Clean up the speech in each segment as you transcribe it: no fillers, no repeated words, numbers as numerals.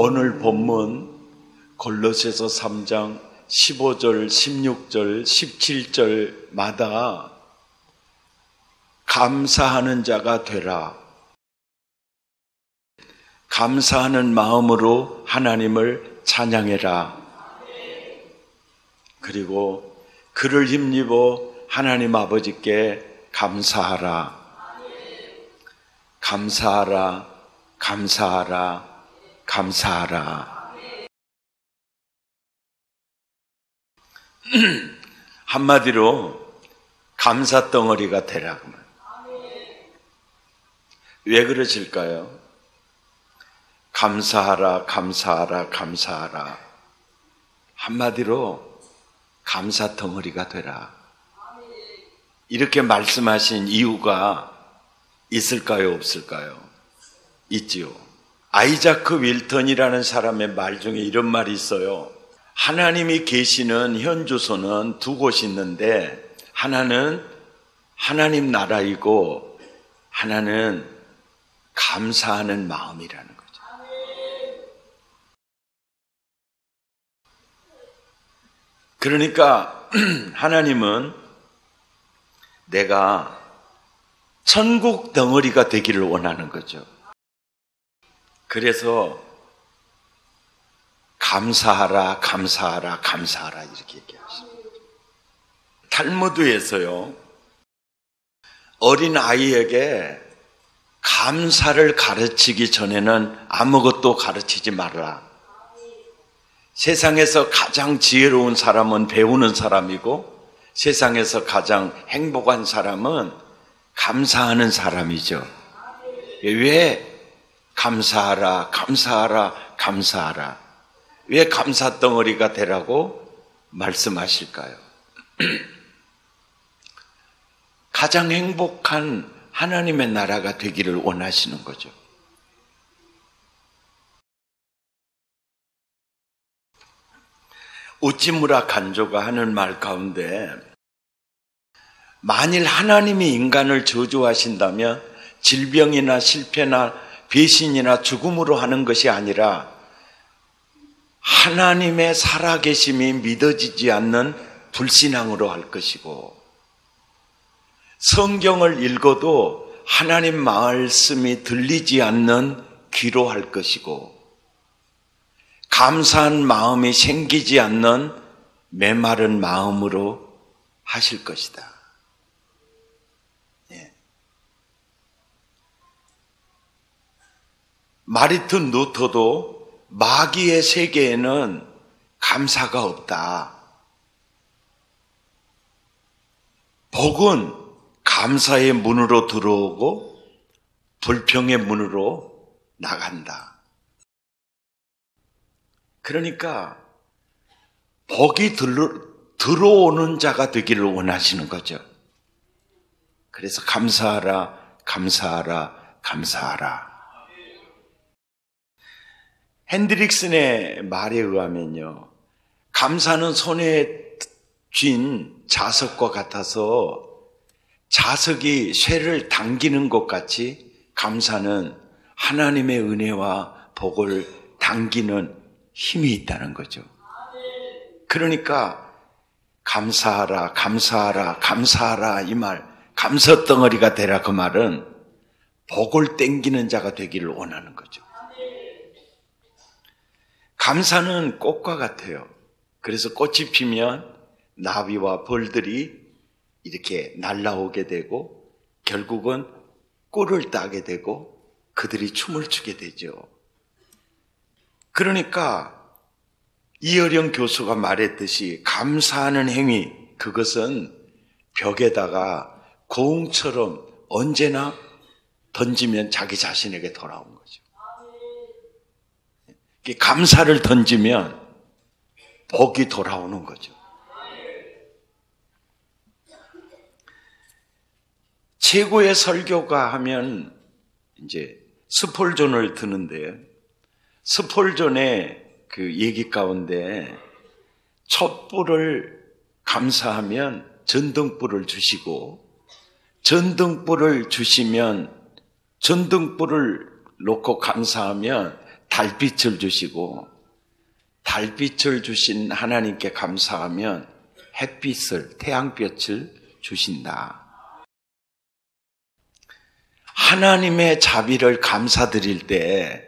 오늘 본문 골로새서 3장 15절, 16절, 17절마다 감사하는 자가 되라. 감사하는 마음으로 하나님을 찬양해라. 그리고 그를 힘입어 하나님 아버지께 감사하라. 감사하라. 감사하라. 감사하라. 한마디로 감사 덩어리가 되라. 왜 그러실까요? 감사하라, 감사하라, 감사하라. 한마디로 감사 덩어리가 되라. 이렇게 말씀하신 이유가 있을까요, 없을까요? 있지요. 아이자크 윌턴이라는 사람의 말 중에 이런 말이 있어요. 하나님이 계시는 현주소는 두 곳이 있는데 하나는 하나님 나라이고 하나는 감사하는 마음이라는 거죠. 그러니까 하나님은 내가 천국 덩어리가 되기를 원하는 거죠. 그래서 감사하라, 감사하라, 감사하라 이렇게 얘기하십니다. 탈무드에서요, 어린 아이에게 감사를 가르치기 전에는 아무것도 가르치지 말라. 세상에서 가장 지혜로운 사람은 배우는 사람이고 세상에서 가장 행복한 사람은 감사하는 사람이죠. 왜 감사하라, 감사하라, 감사하라. 왜 감사 덩어리가 되라고 말씀하실까요? 가장 행복한 하나님의 나라가 되기를 원하시는 거죠. 우찌무라 간조가 하는 말 가운데 만일 하나님이 인간을 저주하신다면 질병이나 실패나 배신이나 죽음으로 하는 것이 아니라 하나님의 살아계심이 믿어지지 않는 불신앙으로 할 것이고 성경을 읽어도 하나님 말씀이 들리지 않는 귀로 할 것이고 감사한 마음이 생기지 않는 메마른 마음으로 하실 것이다. 예. 마르틴 루터도 마귀의 세계에는 감사가 없다. 복은 감사의 문으로 들어오고 불평의 문으로 나간다. 그러니까 복이 들어오는 자가 되기를 원하시는 거죠. 그래서 감사하라, 감사하라, 감사하라. 핸드릭슨의 말에 의하면요, 감사는 손에 쥔 자석과 같아서 자석이 쇠를 당기는 것 같이 감사는 하나님의 은혜와 복을 당기는 힘이 있다는 거죠. 그러니까 감사하라, 감사하라, 감사하라 이 말, 감사 덩어리가 되라 그 말은 복을 땡기는 자가 되기를 원하는 거죠. 감사는 꽃과 같아요. 그래서 꽃이 피면 나비와 벌들이 이렇게 날아오게 되고 결국은 꿀을 따게 되고 그들이 춤을 추게 되죠. 그러니까 이어령 교수가 말했듯이 감사하는 행위, 그것은 벽에다가 고흥처럼 언제나 던지면 자기 자신에게 돌아온 거죠. 감사를 던지면 복이 돌아오는 거죠. 최고의 설교가 하면 이제 스폴존을 드는데 스폴존의 그 얘기 가운데 촛불을 감사하면 전등불을 주시고 전등불을 주시면 전등불을 놓고 감사하면 달빛을 주시고 달빛을 주신 하나님께 감사하면 햇빛을, 태양볕을 주신다. 하나님의 자비를 감사드릴 때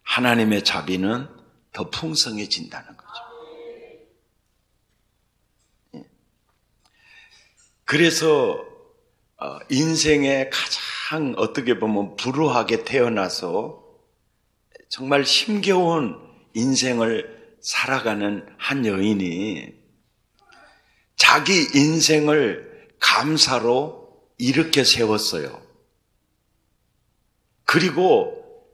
하나님의 자비는 더 풍성해진다는 거죠. 그래서 인생에 가장 어떻게 보면 불우하게 태어나서 정말 힘겨운 인생을 살아가는 한 여인이 자기 인생을 감사로 일으켜 세웠어요. 그리고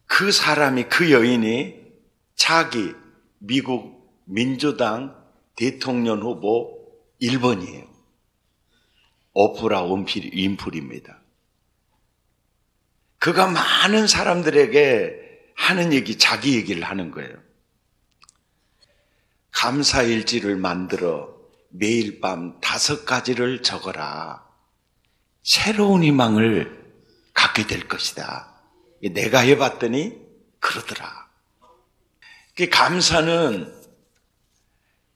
그 사람이, 그 여인이 차기 미국 민주당 대통령 후보 1번이에요. 오프라 윈프리입니다. 그가 많은 사람들에게 하는 얘기, 자기 얘기를 하는 거예요. 감사일지를 만들어 매일 밤 5가지를 적어라. 새로운 희망을 갖게 될 것이다. 내가 해봤더니 그러더라. 감사는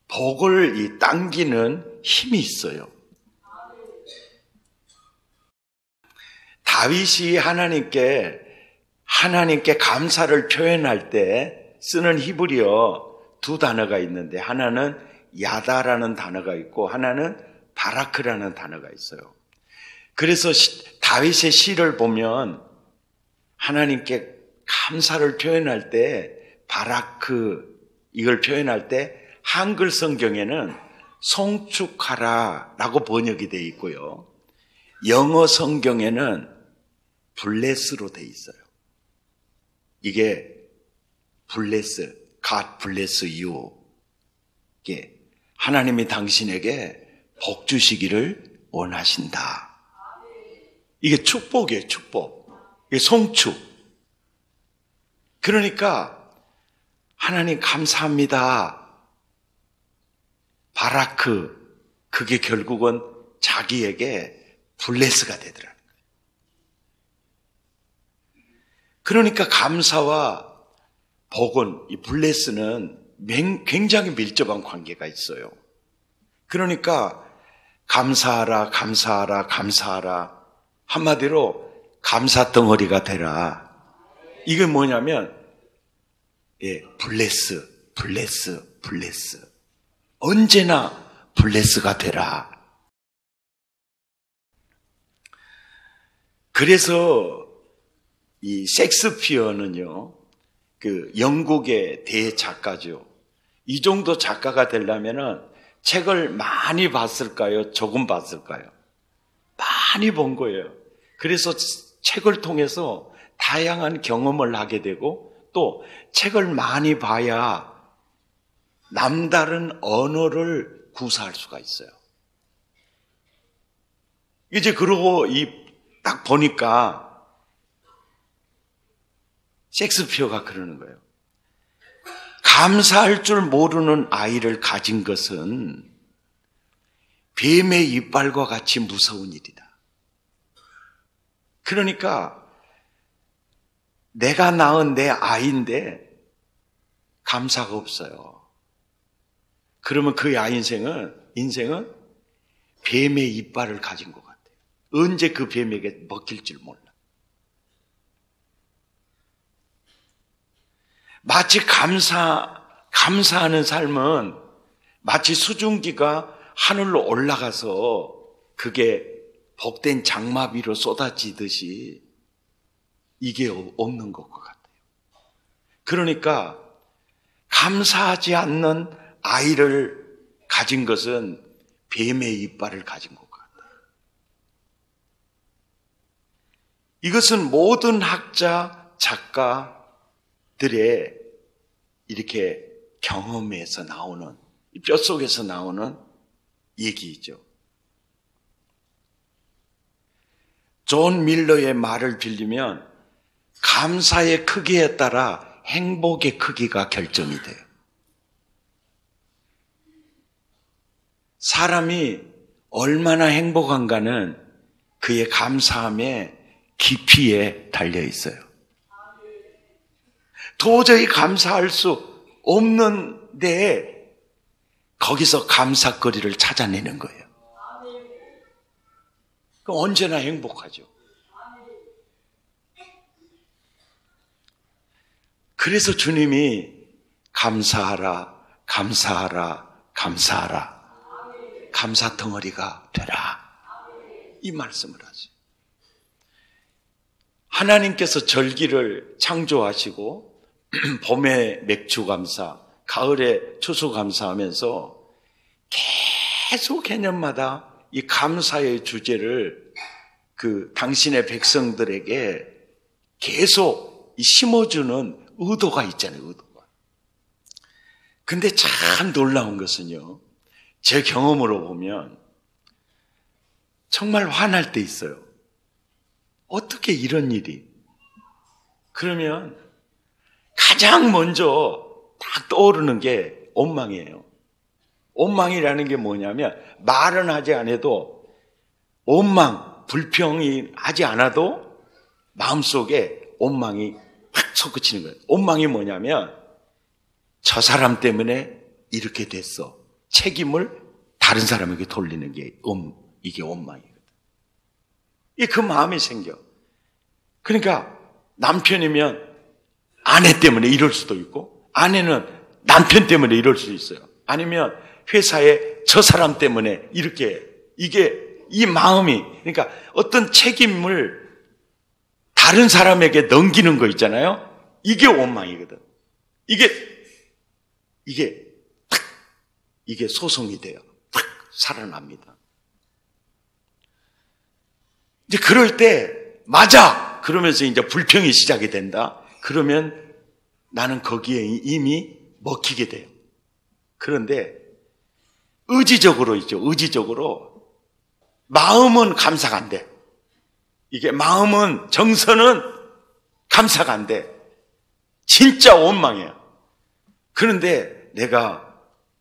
복을 당기는 힘이 있어요. 다윗이 하나님께 감사를 표현할 때 쓰는 히브리어 2 단어가 있는데 하나는 야다라는 단어가 있고 하나는 바라크라는 단어가 있어요. 그래서 다윗의 시를 보면 하나님께 감사를 표현할 때 바라크 이걸 표현할 때 한글 성경에는 송축하라라고 번역이 되어 있고요. 영어 성경에는 블레스로 되어 있어요. 이게 블레스, God bless you. 이게 하나님이 당신에게 복 주시기를 원하신다. 이게 축복이에요, 축복. 이게 송축. 그러니까 하나님 감사합니다. 바라크, 그게 결국은 자기에게 블레스가 되더라는 거예요. 그러니까 감사와 복은, 이 블레스는 굉장히 밀접한 관계가 있어요. 그러니까 감사하라, 감사하라, 감사하라. 한마디로 감사덩어리가 되라. 이게 뭐냐면 블레스, 블레스, 블레스. 언제나 블레스가 되라. 그래서 이 셰익스피어는요, 그 영국의 대작가죠. 이 정도 작가가 되려면은 책을 많이 봤을까요? 조금 봤을까요? 많이 본 거예요. 그래서 책을 통해서 다양한 경험을 하게 되고 또 책을 많이 봐야 남다른 언어를 구사할 수가 있어요. 이제 그러고 딱 보니까 셰익스피어가 그러는 거예요. 감사할 줄 모르는 아이를 가진 것은 뱀의 이빨과 같이 무서운 일이다. 그러니까 내가 낳은 내 아이인데 감사가 없어요. 그러면 그 아이 인생은 뱀의 이빨을 가진 것 같아요. 언제 그 뱀에게 먹힐 줄 몰라. 마치 감사하는 삶은 마치 수증기가 하늘로 올라가서 그게 복된 장마비로 쏟아지듯이 이게 없는 것 같아요. 그러니까 감사하지 않는 아이를 가진 것은 뱀의 이빨을 가진 것 같아요. 이것은 모든 학자, 작가들의 이렇게 경험에서 나오는, 뼛속에서 나오는 얘기이죠. 존 밀러의 말을 빌리면 감사의 크기에 따라 행복의 크기가 결정이 돼요. 사람이 얼마나 행복한가는 그의 감사함의 깊이에 달려 있어요. 도저히 감사할 수 없는데 거기서 감사거리를 찾아내는 거예요. 그럼 언제나 행복하죠. 그래서 주님이 감사하라, 감사하라, 감사하라. 감사 덩어리가 되라. 이 말씀을 하죠. 하나님께서 절기를 창조하시고 봄에 맥주 감사, 가을에 추수 감사하면서 계속 개념마다 이 감사의 주제를 당신의 백성들에게 계속 심어주는 의도가 있잖아요, 의도가. 근데 참 놀라운 것은요, 제 경험으로 보면 정말 화날 때 있어요. 어떻게 이런 일이? 그러면 가장 먼저 딱 떠오르는 게 원망이에요. 원망이라는 게 뭐냐면 말은 하지 않아도 원망, 불평이 하지 않아도 마음속에 원망이 확 솟구치는 거예요. 원망이 뭐냐면 저 사람 때문에 이렇게 됐어. 책임을 다른 사람에게 돌리는 게 이게 원망이거든. 이게 그 마음이 생겨. 그러니까 남편이면 아내 때문에 이럴 수도 있고 아내는 남편 때문에 이럴 수도 있어요. 아니면 회사에 저 사람 때문에 이렇게 이 마음이 그러니까 어떤 책임을 다른 사람에게 넘기는 거 있잖아요. 이게 원망이거든. 이게 소송이 돼요. 탁 살아납니다. 이제 그럴 때 맞아! 그러면서 이제 불평이 시작이 된다. 그러면 나는 거기에 이미 먹히게 돼요. 그런데 의지적으로 있죠. 의지적으로 마음은 감사가 안 돼. 이게 마음은 정서는 감사가 안 돼. 진짜 원망이에요. 그런데 내가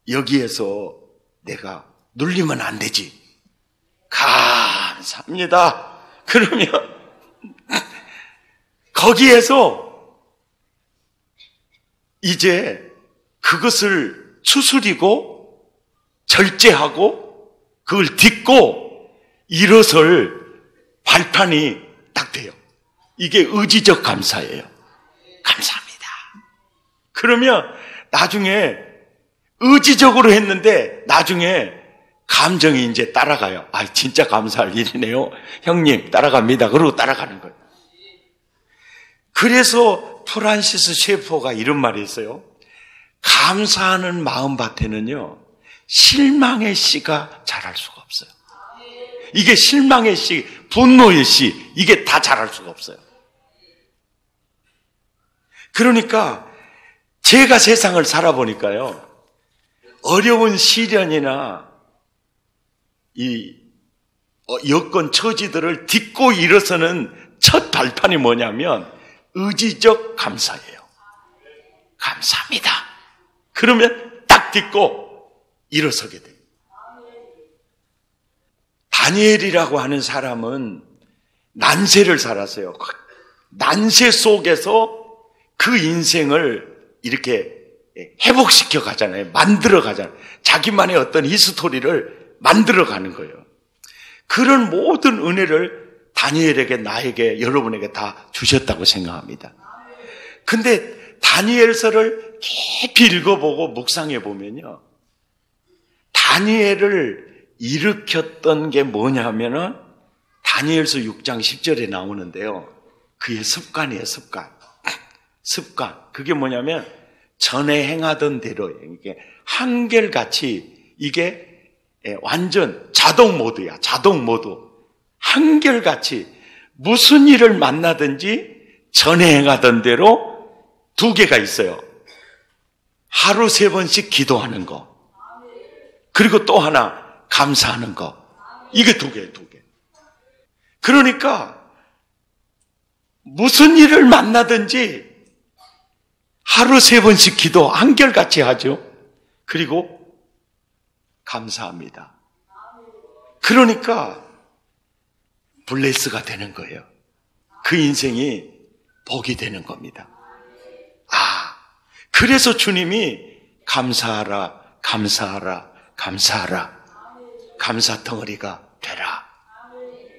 여기에서 내가 눌리면 안 되지. 감사합니다. 그러면 거기에서 이제 그것을 추스리고 절제하고 그걸 딛고 일어설 발판이 딱 돼요. 이게 의지적 감사예요. 감사합니다. 그러면 나중에 의지적으로 했는데 나중에 감정이 이제 따라가요. 아, 진짜 감사할 일이네요. 형님, 따라갑니다. 그러고 따라가는 거예요. 그래서 프란시스 셰퍼가 이런 말이 있어요. 감사하는 마음밭에는요, 실망의 씨가 자랄 수가 없어요. 이게 실망의 씨, 분노의 씨, 이게 다 자랄 수가 없어요. 그러니까 제가 세상을 살아보니까요, 어려운 시련이나 이 여건 처지들을 딛고 일어서는 첫 발판이 뭐냐면 의지적 감사예요. 감사합니다. 그러면 딱 딛고 일어서게 돼요. 다니엘이라고 하는 사람은 난세를 살았어요. 난세 속에서 그 인생을 이렇게 회복시켜 가잖아요. 만들어 가잖아요. 자기만의 어떤 히스토리를 만들어 가는 거예요. 그런 모든 은혜를 다니엘에게, 나에게, 여러분에게 다 주셨다고 생각합니다. 근데 다니엘서를 깊이 읽어보고 묵상해 보면요, 다니엘을 일으켰던 게 뭐냐면은 다니엘서 6장 10절에 나오는데요, 그의 습관이에요. 습관. 그게 뭐냐면 전에 행하던 대로 이게 한결같이 이게 완전 자동 모드야. 자동 모드. 한결같이 무슨 일을 만나든지 전에 행하던 대로 두 개가 있어요. 하루 3번씩 기도하는 거. 그리고 또 하나 감사하는 거. 이게 두 개예요. 그러니까 무슨 일을 만나든지 하루 3번씩 기도 한결같이 하죠. 그리고 감사합니다. 그러니까 블레스가 되는 거예요. 그 인생이 복이 되는 겁니다. 그래서 주님이 감사하라, 감사하라, 감사하라. 감사 덩어리가 되라.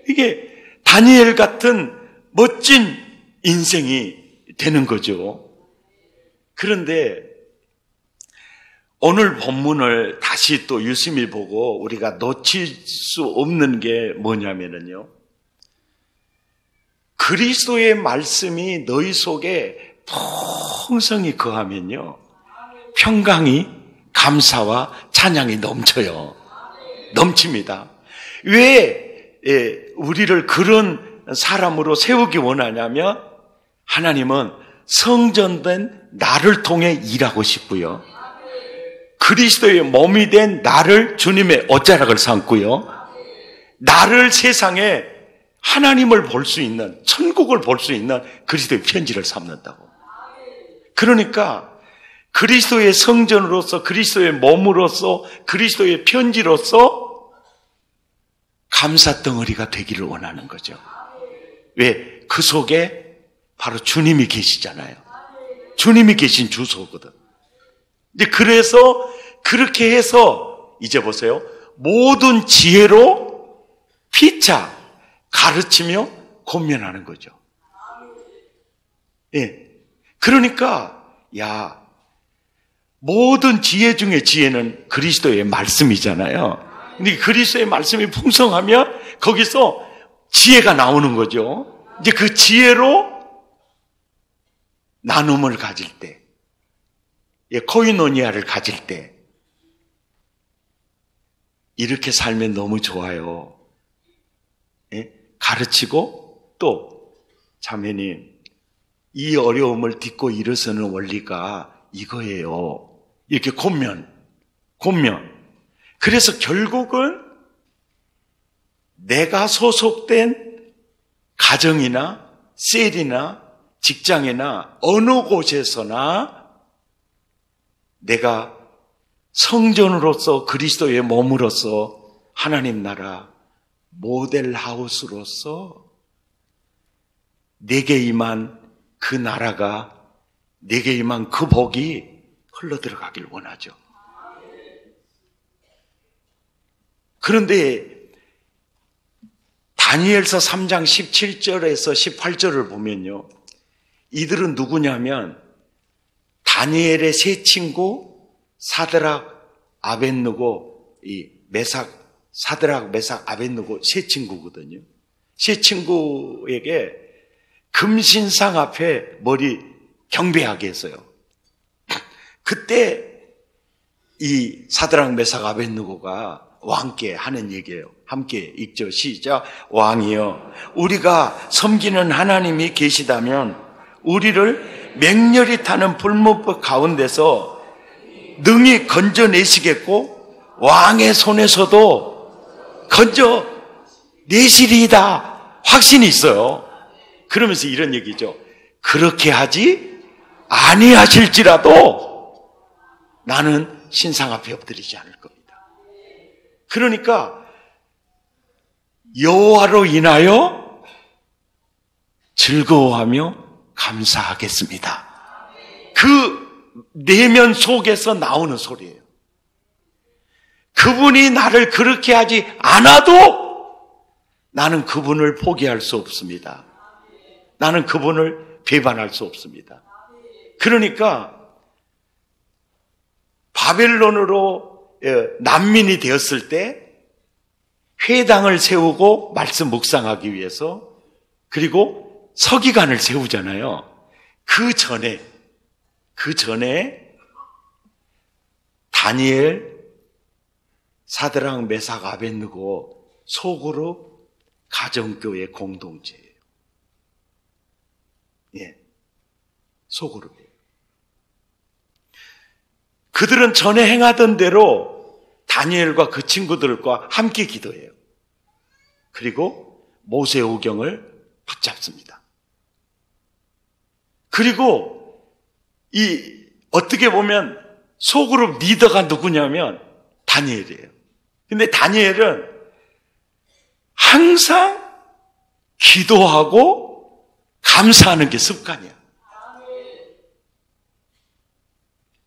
이게 다니엘 같은 멋진 인생이 되는 거죠. 그런데 오늘 본문을 다시 또 유심히 보고 우리가 놓칠 수 없는 게 뭐냐면요. 그리스도의 말씀이 너희 속에 풍성히 거하면요. 평강이, 감사와 찬양이 넘쳐요. 넘칩니다. 왜 우리를 그런 사람으로 세우기 원하냐면 하나님은 성전된 나를 통해 일하고 싶고요. 그리스도의 몸이 된 나를 주님의 옷자락을 삼고요. 나를 세상에 하나님을 볼 수 있는, 천국을 볼 수 있는 그리스도의 편지를 삼는다고. 그러니까 그리스도의 성전으로서, 그리스도의 몸으로서, 그리스도의 편지로서 감사 덩어리가 되기를 원하는 거죠. 왜? 그 속에 바로 주님이 계시잖아요. 주님이 계신 주소거든. 이제 그래서 그렇게 해서 이제 보세요. 모든 지혜로 피차 가르치며 권면하는 거죠. 예. 그러니까 모든 지혜 중에 지혜는 그리스도의 말씀이잖아요. 근데 그리스도의 말씀이 풍성하면 거기서 지혜가 나오는 거죠. 이제 그 지혜로 나눔을 가질 때, 코이노니아를 가질 때, 이렇게 살면 너무 좋아요. 가르치고 또 자매님, 이 어려움을 딛고 일어서는 원리가 이거예요. 이렇게 권면. 그래서 결국은 내가 소속된 가정이나 셀이나 직장이나 어느 곳에서나 내가 성전으로서 그리스도의 몸으로서 하나님 나라 모델하우스로서 내게 임한 그 나라가, 내게 임한 그 복이 흘러들어가길 원하죠. 그런데 다니엘서 3장 17절에서 18절을 보면요, 이들은 누구냐면 다니엘의 세 친구 사드락, 아벳느고, 사드락, 메삭, 아벳느고 세 친구거든요. 세 친구에게 금신상 앞에 머리 경배하게 했어요. 그때 이 사드락, 메삭, 아벳느고가 왕께 하는 얘기예요. 함께 읽죠. 시작. 왕이여, 우리가 섬기는 하나님이 계시다면 우리를 맹렬히 타는 불못불 가운데서 능히 건져내시겠고 왕의 손에서도 건져내시리이다. 확신이 있어요. 그러면서 이런 얘기죠. 그렇게 하지 아니하실지라도 나는 신상 앞에 엎드리지 않을 겁니다. 그러니까 여호와로 인하여 즐거워하며 감사하겠습니다. 그 내면 속에서 나오는 소리예요. 그분이 나를 그렇게 하지 않아도 나는 그분을 포기할 수 없습니다. 나는 그분을 배반할 수 없습니다. 그러니까 바벨론으로 난민이 되었을 때 회당을 세우고 말씀 묵상하기 위해서, 그리고 서기관을 세우잖아요. 그 전에 다니엘, 사드락, 메삭, 아벳느고 소그룹 가정교회 공동체예요. 소그룹이에요. 그들은 전에 행하던 대로 다니엘과 그 친구들과 함께 기도해요. 그리고 모세오경을 붙잡습니다. 그리고 어떻게 보면 소그룹 리더가 누구냐면 다니엘이에요. 근데 다니엘은 항상 기도하고 감사하는 게 습관이야.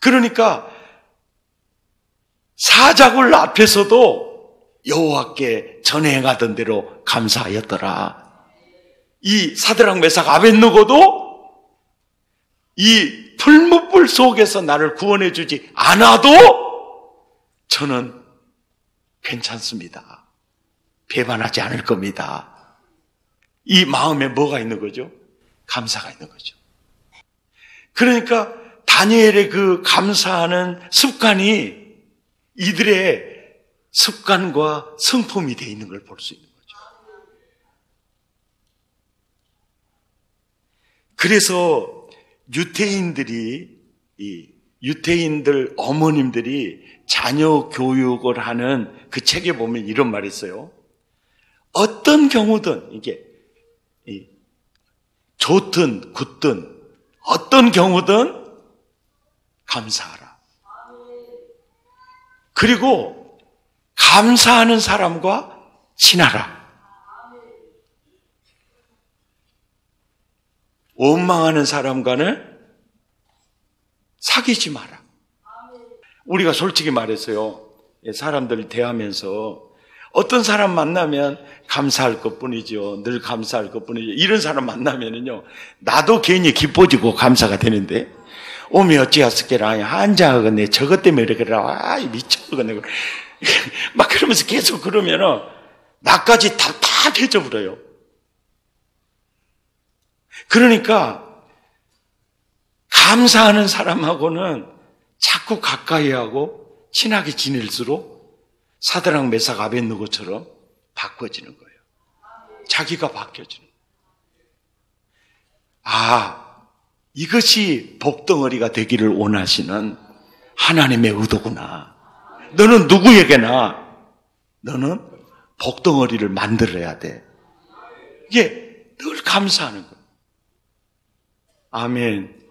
그러니까 사자굴 앞에서도 여호와께 전에 행하던 대로 감사하였더라. 이 사드락 메삭 아벳느고도 이 풀무불 속에서 나를 구원해 주지 않아도 저는 괜찮습니다. 배반하지 않을 겁니다. 이 마음에 뭐가 있는 거죠? 감사가 있는 거죠. 그러니까 다니엘의 그 감사하는 습관이 이들의 습관과 성품이 되어 있는 걸 볼 수 있는 거죠. 그래서 유태인들 어머님들이 자녀 교육을 하는 그 책에 보면 이런 말이 있어요. 어떤 경우든 이게 좋든 굳든 어떤 경우든 감사하라. 그리고 감사하는 사람과 친하라. 원망하는 사람과는 사귀지 마라. 우리가 솔직히 말했어요. 사람들 대하면서 어떤 사람 만나면 감사할 것뿐이죠. 늘 감사할 것뿐이죠. 이런 사람 만나면은요, 나도 괜히 기뻐지고 감사가 되는데, 오메 어찌하스께라, 한자하겠네, 저것 때문에 이러더라, 미쳐버렸네. 막 그러면서 계속 그러면은, 나까지 답답해져 버려요. 그러니까, 감사하는 사람하고는 자꾸 가까이 하고 친하게 지낼수록 사드락 메삭 아벳느고처럼 바꿔지는 거예요. 자기가 바뀌어지는 거예요. 이것이 복덩어리가 되기를 원하시는 하나님의 의도구나. 너는 누구에게나 너는 복덩어리를 만들어야 돼. 이게 늘 감사하는 거예요. 아멘.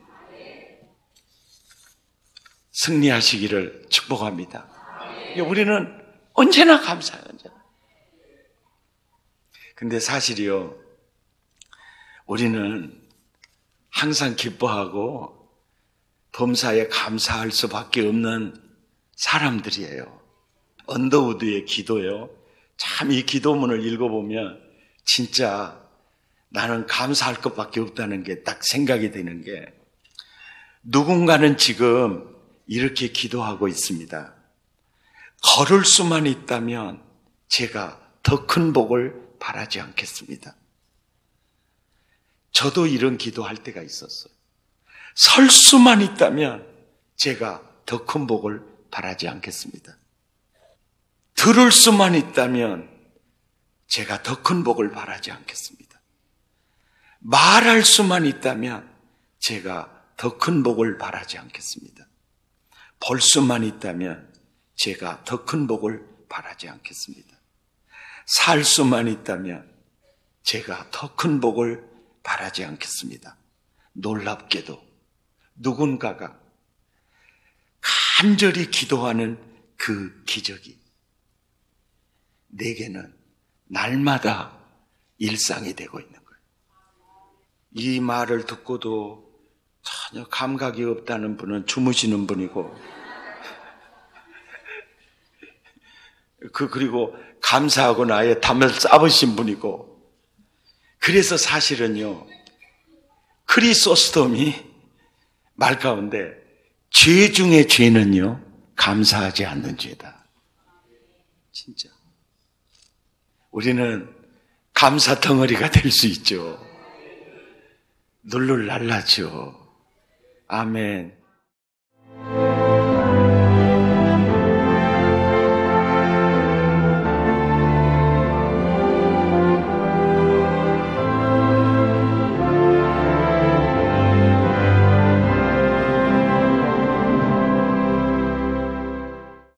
승리하시기를 축복합니다. 우리는 언제나 감사해요. 언제나. 근데 사실이요, 우리는 항상 기뻐하고 범사에 감사할 수밖에 없는 사람들이에요. 언더우드의 기도요. 참 이 기도문을 읽어보면 진짜 나는 감사할 것밖에 없다는 게 딱 생각이 되는 게, 누군가는 지금 이렇게 기도하고 있습니다. 걸을 수만 있다면 제가 더 큰 복을 바라지 않겠습니다. 저도 이런 기도할 때가 있었어요. 설 수만 있다면 제가 더 큰 복을 바라지 않겠습니다. 들을 수만 있다면 제가 더 큰 복을 바라지 않겠습니다. 말할 수만 있다면 제가 더 큰 복을 바라지 않겠습니다. 볼 수만 있다면 제가 더 큰 복을 바라지 않겠습니다. 살 수만 있다면 제가 더 큰 복을 바라지 않겠습니다. 놀랍게도 누군가가 간절히 기도하는 그 기적이 내게는 날마다 일상이 되고 있는 거예요. 이 말을 듣고도 전혀 감각이 없다는 분은 주무시는 분이고, 그리고 감사하고 나의 담을 싸우신 분이고, 그래서 사실은요, 크리소스톰이 말 가운데 죄 중에 죄는요, 감사하지 않는 죄다. 진짜. 우리는 감사 덩어리가 될 수 있죠. 놀놀 날라죠. 아멘.